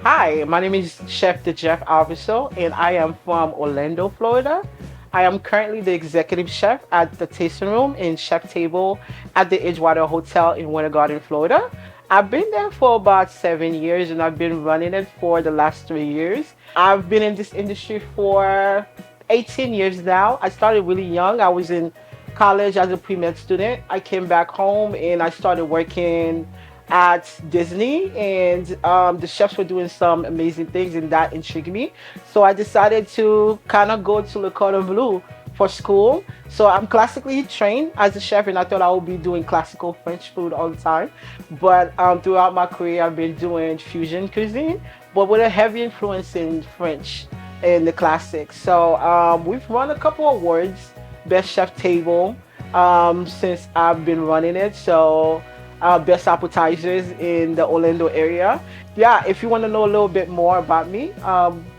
Hi, my name is Chef Djeff and I am from Orlando, Florida. I am currently the executive chef at the tasting room and chef table at the Edgewater Hotel in Winter Garden, Florida. I've been there for about 7 years and I've been running it for the last 3 years. I've been in this industry for 18 years now. I started really young. I was in college as a pre-med student. I came back home and I started working at Disney, and the chefs were doing some amazing things, and that intrigued me. So I decided to kind of go to Le Cordon Bleu for school. So I'm classically trained as a chef, and I thought I would be doing classical French food all the time. But throughout my career, I've been doing fusion cuisine, but with a heavy influence in French and the classics. So we've won a couple awards, Best Chef Table, since I've been running it. So best appetizers in the Orlando area. Yeah, if you want to know a little bit more about me,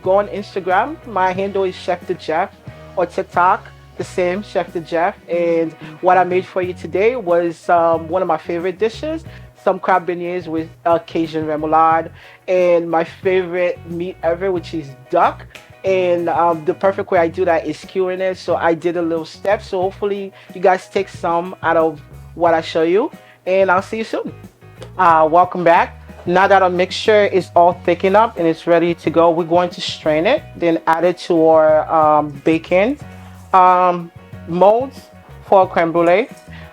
go on Instagram. My handle is Chef Djeff, or TikTok, the same, Chef Djeff. And what I made for you today was one of my favorite dishes, some crab beignets with Cajun remoulade, and my favorite meat ever, which is duck. And the perfect way I do that is skewing it. So I did a little step. So hopefully you guys take some out of what I show you, and I'll see you soon. Welcome back. Now that our mixture is all thickened up and it's ready to go, we're going to strain it, then add it to our baking molds for creme brulee.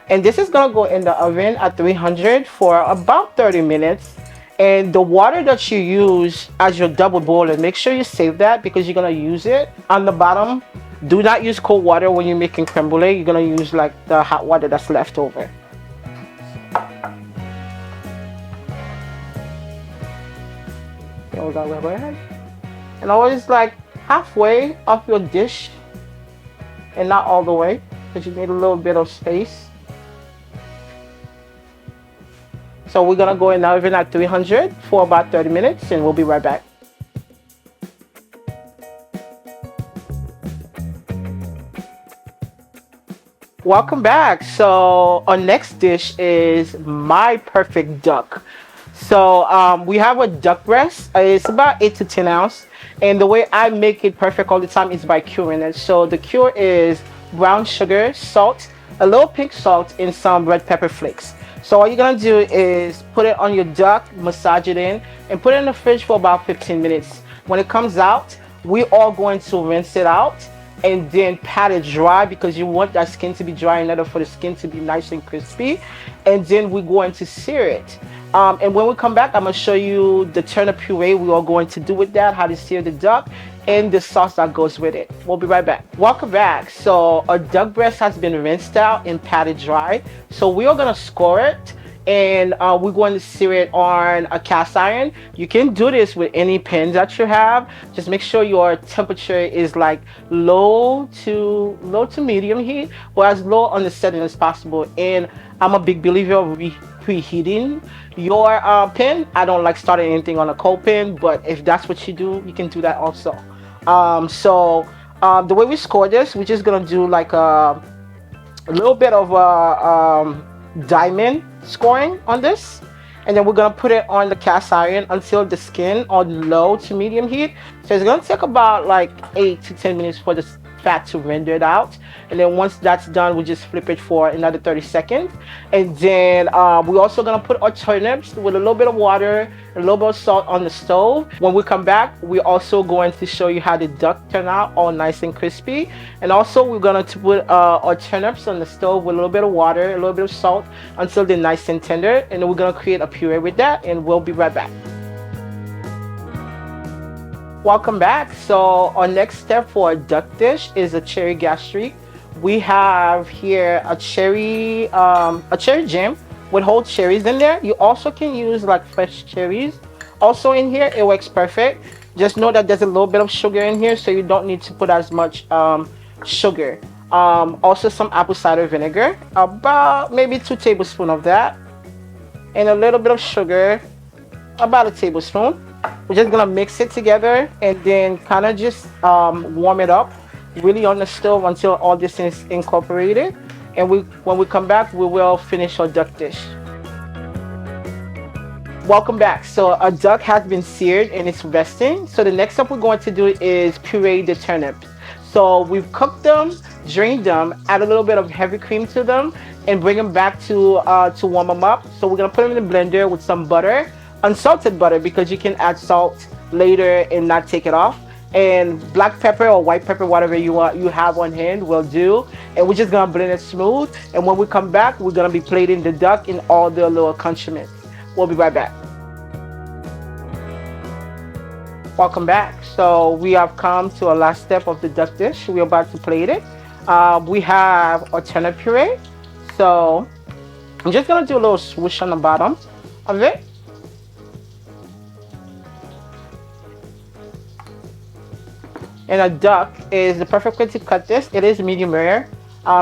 And this is gonna go in the oven at 300 for about 30 minutes. And the water that you use as your double boiler, make sure you save that because you're gonna use it on the bottom. Do not use cold water when you're making creme brulee. You're gonna use like the hot water that's left over. Go ahead. And always like halfway of your dish and not all the way because you need a little bit of space. So we're gonna go in the oven at 300 for about 30 minutes and we'll be right back. Welcome back. So our next dish is my perfect duck. So we have a duck breast. It's about 8 to 10 ounce. And the way I make it perfect all the time is by curing it. So the cure is brown sugar, salt, a little pink salt, and some red pepper flakes. So all you're gonna do is put it on your duck, massage it in, and put it in the fridge for about 15 minutes. When it comes out, we are going to rinse it out and then pat it dry because you want that skin to be dry in order for the skin to be nice and crispy. And then we're going to sear it. And when we come back, I'm going to show you the turnip puree we are going to do with that, how to sear the duck, and the sauce that goes with it. We'll be right back. Welcome back. So our duck breast has been rinsed out and patted dry. So we are going to score it, and we're going to sear it on a cast iron. You can do this with any pan that you have. Just make sure your temperature is like low to medium heat, or as low on the setting as possible. And I'm a big believer of preheating your pan. I don't like starting anything on a cold pan, but if that's what you do, you can do that also. The way we score this, we're just gonna do like a little bit of a diamond scoring on this, and then we're gonna put it on the cast iron until the skin on low to medium heat. So it's gonna take about like 8 to 10 minutes for the fat to render it out, and then once that's done, we just flip it for another 30 seconds. And then we're also gonna put our turnips with a little bit of water, a little bit of salt on the stove. When we come back, we're also going to show you how the duck turn out all nice and crispy. And also we're gonna put our turnips on the stove with a little bit of water, a little bit of salt until they're nice and tender, and then we're gonna create a puree with that, and we'll be right back. Welcome back. So our next step for a duck dish is a cherry gastrique. We have here a cherry jam with whole cherries in there. You also can use like fresh cherries also in here. It works perfect. Just know that there's a little bit of sugar in here, so you don't need to put as much sugar. Also some apple cider vinegar, about maybe 2 tablespoons of that, and a little bit of sugar, about a tablespoon. We're just gonna mix it together and then kind of just warm it up really on the stove until all this is incorporated. And when we come back, we will finish our duck dish. Welcome back. So our duck has been seared and it's resting. So the next step we're going to do is puree the turnips. So we've cooked them, drained them, add a little bit of heavy cream to them, and bring them back to warm them up. So we're gonna put them in the blender with some butter, unsalted butter, because you can add salt later and not take it off. And black pepper or white pepper, whatever you have on hand, will do. And we're just gonna blend it smooth. And when we come back, we're gonna be plating the duck in all the little accoutrements. We'll be right back. Welcome back. So we have come to our last step of the duck dish. We're about to plate it. We have our turnip puree. So I'm just gonna do a little swoosh on the bottom of it. And a duck is the perfect way to cut this. It is medium rare.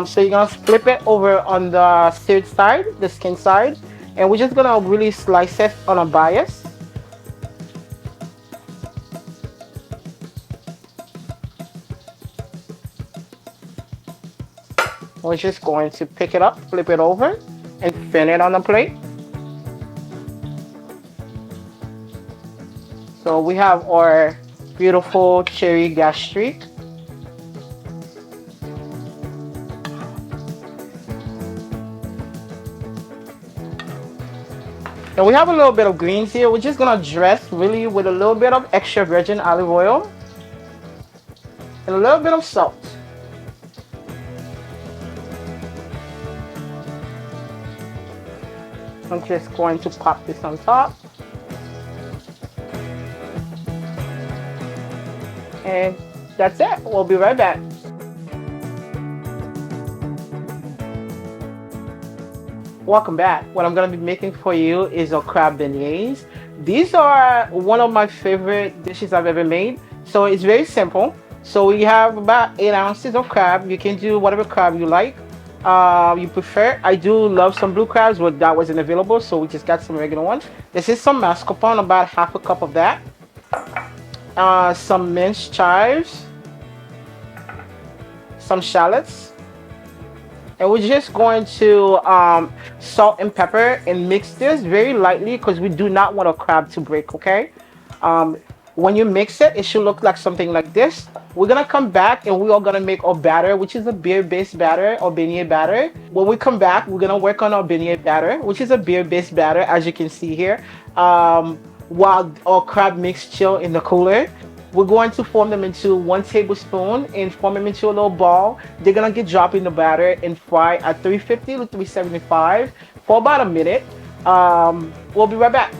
So you're gonna flip it over on the seared side, the skin side, and we're just gonna really slice it on a bias. We're just going to pick it up, flip it over, and fin it on the plate. So we have our beautiful cherry gastrique. And we have a little bit of greens here. We're just gonna dress really with a little bit of extra virgin olive oil and a little bit of salt. I'm just going to pop this on top. And that's it. We'll be right back. Welcome back. What I'm going to be making for you is our crab beignets. These are one of my favorite dishes I've ever made. So it's very simple. So we have about 8 ounces of crab. You can do whatever crab you like. You prefer. I do love some blue crabs, but that wasn't available, so we just got some regular ones. This is some mascarpone, about half a cup of that. Some minced chives, some shallots, and we're just going to salt and pepper and mix this very lightly because we do not want a crab to break. Okay. When you mix it, it should look like something like this. We're gonna come back and we are gonna make our batter, which is a beer-based batter or beignet batter. When we come back, we're gonna work on our beignet batter, which is a beer-based batter, as you can see here. While our crab mix chill in the cooler, we're going to form them into 1 tablespoon and form them into a little ball. They're gonna get dropped in the batter and fry at 350 to 375 for about a minute. We'll be right back.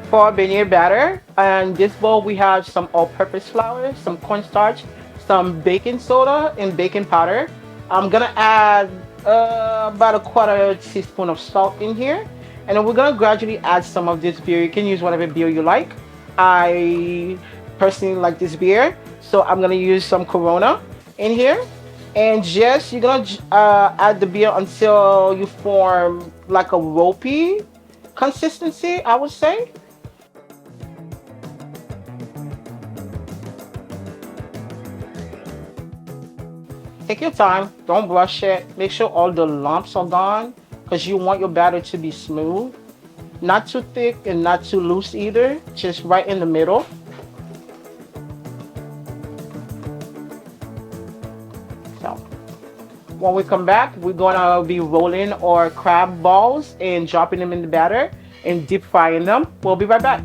For our beignet batter, in this bowl we have some all-purpose flour, some cornstarch, some baking soda, and baking powder. I'm gonna add about a 1/4 teaspoon of salt in here, and then we're gonna gradually add some of this beer. You can use whatever beer you like. I personally like this beer, so I'm gonna use some Corona in here, and just you're gonna add the beer until you form like a ropey consistency, I would say. Take your time, don't rush it. Make sure all the lumps are gone because you want your batter to be smooth. Not too thick and not too loose either, just right in the middle. So, when we come back, we're gonna be rolling our crab balls and dropping them in the batter and deep frying them. We'll be right back.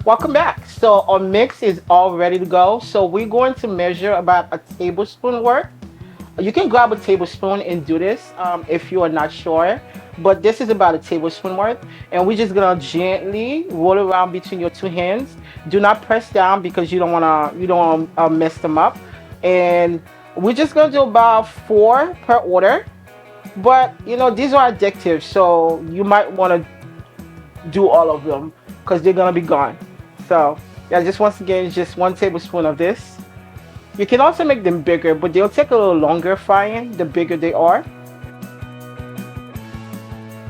Welcome back. So our mix is all ready to go. So we're going to measure about a tablespoon worth. You can grab a tablespoon and do this if you are not sure, but this is about a tablespoon worth. And we're just gonna gently roll around between your 2 hands. Do not press down because you don't wanna mess them up. And we're just gonna do about 4 per order. But you know, these are addictive, so you might wanna do all of them because they're gonna be gone. So yeah, just once again, just 1 tablespoon of this. You can also make them bigger, but they'll take a little longer frying the bigger they are.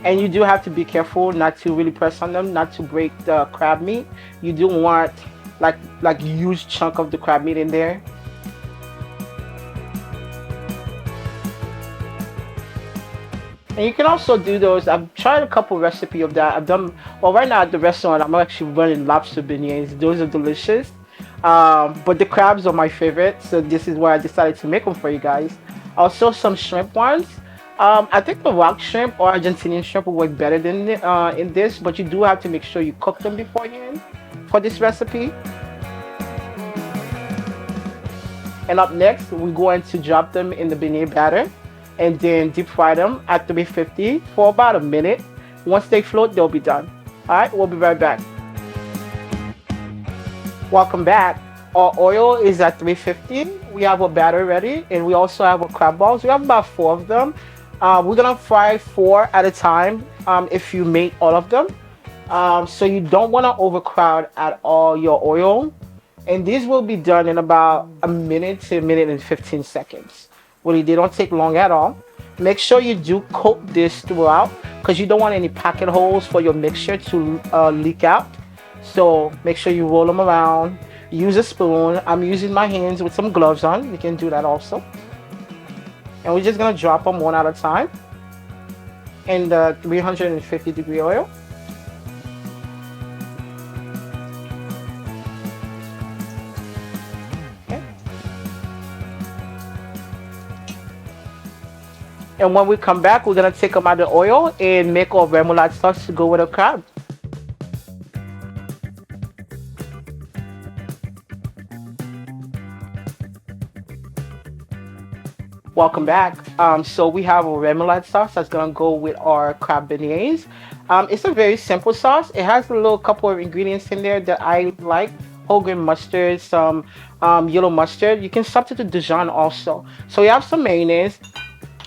And you do have to be careful not to really press on them, not to break the crab meat. You do want like huge chunk of the crab meat in there. And you can also do those. I've tried a couple recipe of that. I've done, well, right now at the restaurant, I'm actually running lobster beignets. Those are delicious. But the crabs are my favorite, so this is why I decided to make them for you guys. Also, some shrimp ones. I think the rock shrimp or Argentinian shrimp will work better than in this, but you do have to make sure you cook them beforehand for this recipe. And up next, we're going to drop them in the beignet batter and then deep fry them at 350 for about a minute. Once they float, they'll be done. All right, we'll be right back. Welcome back. Our oil is at 350. We have a batter ready, and we also have our crab balls. We have about 4 of them. We're gonna fry 4 at a time if you make all of them. So you don't want to overcrowd at all your oil. And these will be done in about a minute to a minute and 15 seconds. Really, they don't take long at all. Make sure you do coat this throughout because you don't want any pocket holes for your mixture to leak out. So make sure you roll them around. Use a spoon. I'm using my hands with some gloves on. You can do that also. And we're just gonna drop them one at a time in the 350-degree oil. And when we come back, we're gonna take them out of the oil and make our remoulade sauce to go with the crab. Welcome back. So we have a remoulade sauce that's gonna go with our crab beignets. It's a very simple sauce. It has a little couple of ingredients in there that I like. Whole grain mustard, some yellow mustard. You can substitute Dijon also. So we have some mayonnaise.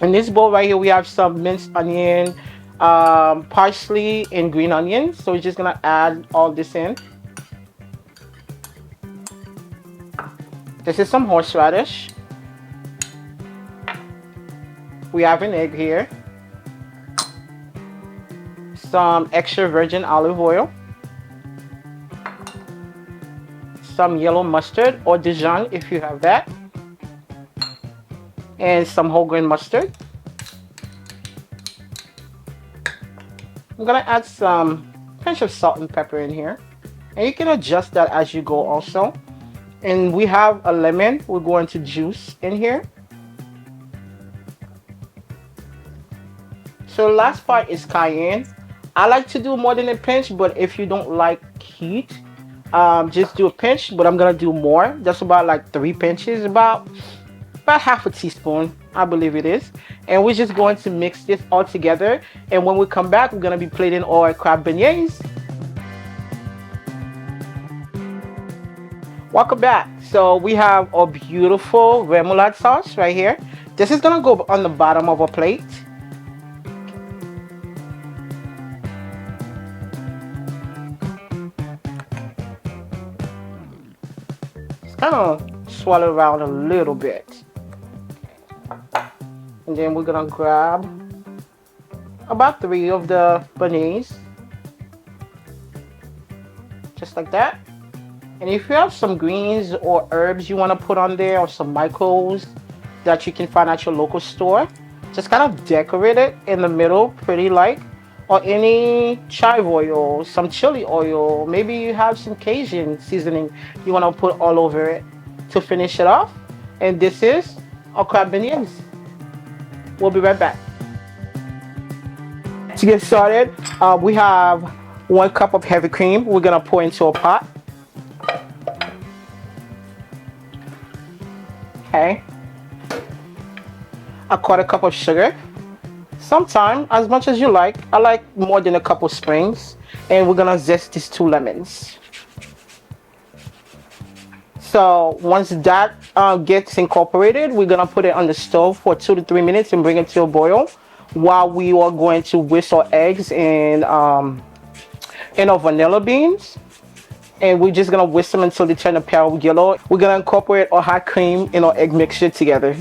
In this bowl right here, we have some minced onion, parsley, and green onions. So we're just gonna add all this in. This is some horseradish. We have an egg here. Some extra virgin olive oil. Some yellow mustard or Dijon if you have that. And some whole grain mustard. I'm gonna add some pinch of salt and pepper in here. And you can adjust that as you go also. And we have a lemon we're going to juice in here. So the last part is cayenne. I like to do more than a pinch, but if you don't like heat, just do a pinch, but I'm gonna do more. Just about like 3 pinches, about half a teaspoon, I believe it is. And we're just going to mix this all together. And when we come back, we're gonna be plating our crab beignets. Welcome back. So we have our beautiful remoulade sauce right here. This is gonna go on the bottom of our plate. Just kind of swirl it around a little bit. And then we're gonna grab about 3 of the beignets, just like that. And if you have some greens or herbs you want to put on there, or some micros that you can find at your local store, just kind of decorate it in the middle, pretty like, or any chive oil, some chili oil. Maybe you have some Cajun seasoning you want to put all over it to finish it off. And this is our crab beignets. We'll be right back. To get started, we have 1 cup of heavy cream we're gonna pour into a pot. Okay. 1/4 cup of sugar. Sometimes, as much as you like. I like more than a couple springs. And we're gonna zest these 2 lemons. So once that gets incorporated, we're gonna put it on the stove for 2 to 3 minutes and bring it to a boil while we are going to whisk our eggs and our vanilla beans. And we're just gonna whisk them until they turn a pale yellow. We're gonna incorporate our hot cream and our egg mixture together.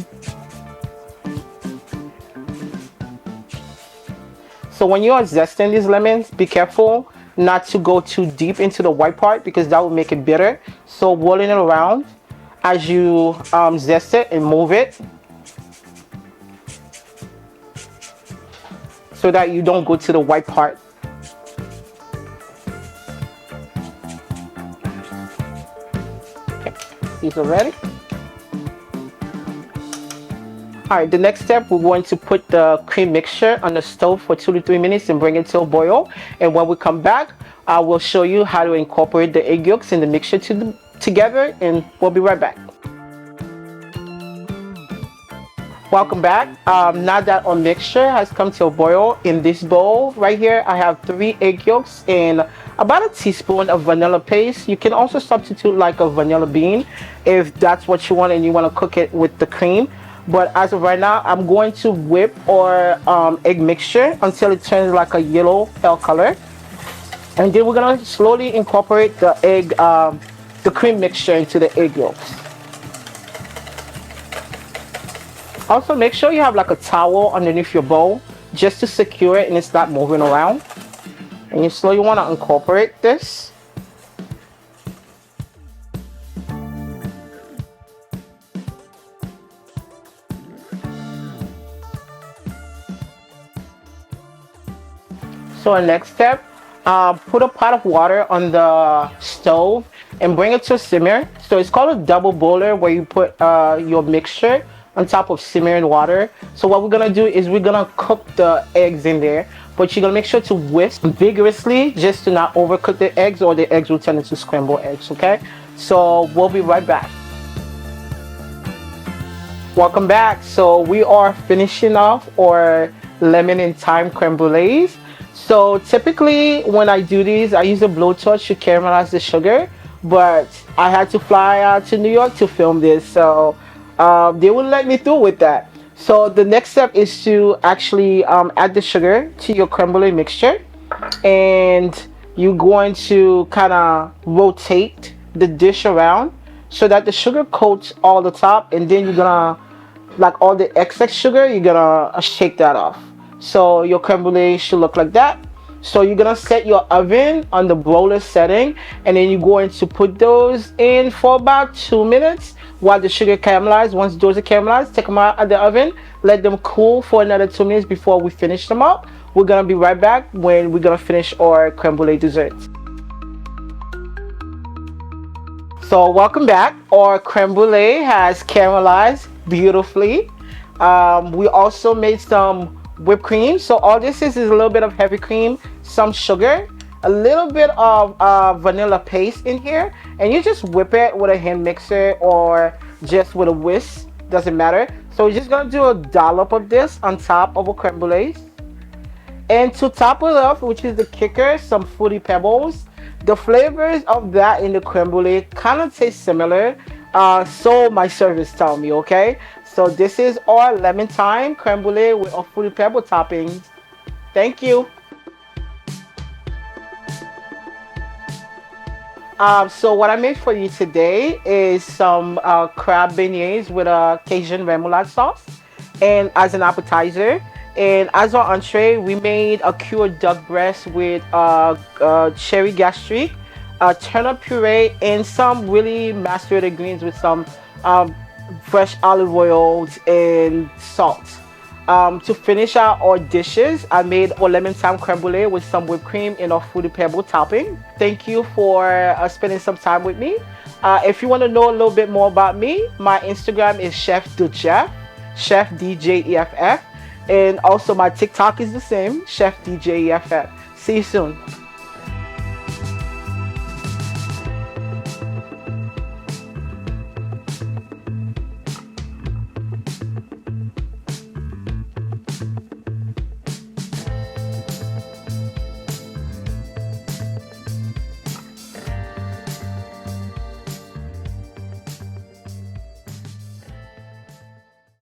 So when you are zesting these lemons, be careful not to go too deep into the white part because that will make it bitter. So rolling it around as you zest it and move it. so that you don't go to the white part. Okay, these are ready. Alright, the next step, we're going to put the cream mixture on the stove for 2 to 3 minutes and bring it to a boil. And when we come back, I will show you how to incorporate the egg yolks in the mixture together, and we'll be right back. Welcome back. Now that our mixture has come to a boil, in this bowl right here, I have 3 egg yolks and about a teaspoon of vanilla paste. You can also substitute like a vanilla bean if that's what you want and you want to cook it with the cream. But as of right now, I'm going to whip our egg mixture until it turns like a yellow pale color. And then we're going to slowly incorporate the the cream mixture into the egg yolks. Also, make sure you have like a towel underneath your bowl just to secure it and it's not moving around. And you slowly want to incorporate this. So our next step, put a pot of water on the stove and bring it to a simmer. So it's called a double boiler, where you put your mixture on top of simmering water. So what we're gonna do is we're gonna cook the eggs in there, but you're gonna make sure to whisk vigorously just to not overcook the eggs, or the eggs will turn into scrambled eggs, okay? So we'll be right back. Welcome back. So we are finishing off our lemon and thyme creme brulees. So typically when I do these, I use a blowtorch to caramelize the sugar, but I had to fly out to New York to film this, so they wouldn't let me through with that. So the next step is to actually add the sugar to your creme brulee mixture, and you're going to kind of rotate the dish around so that the sugar coats all the top, and then you're gonna, like all the excess sugar, you're gonna shake that off. So your creme brulee should look like that. So you're gonna set your oven on the broiler setting, and then you're going to put those in for about 2 minutes while the sugar caramelizes. Once those are caramelized, take them out of the oven, let them cool for another 2 minutes before we finish them up. We're gonna be right back when we're gonna finish our creme brulee dessert. So welcome back. Our creme brulee has caramelized beautifully. We also made some whipped cream. So all this is a little bit of heavy cream, some sugar, a little bit of vanilla paste in here, and you just whip it with a hand mixer or just with a whisk, doesn't matter. So we're just gonna do a dollop of this on top of a creme brulee, and to top it off, which is the kicker, some fruity pebbles. The flavors of that in the creme brulee kind of taste similar, so my servers tell me, okay? So this is our lemon thyme creme brulee with our fruity pebble toppings. Thank you. So what I made for you today is some crab beignets with a Cajun remoulade sauce, and as an appetizer. And as our entree, we made a cured duck breast with cherry gastrique, turnip puree, and some really macerated greens with some fresh olive oils and salt. To finish out our dishes, I made our lemon thyme creme brulee with some whipped cream and our fruity pebble topping. Thank you for spending some time with me. If you want to know a little bit more about me, my Instagram is Chef Djeff, Chef DJEFF, and also my TikTok is the same, Chef DJEFF. See you soon.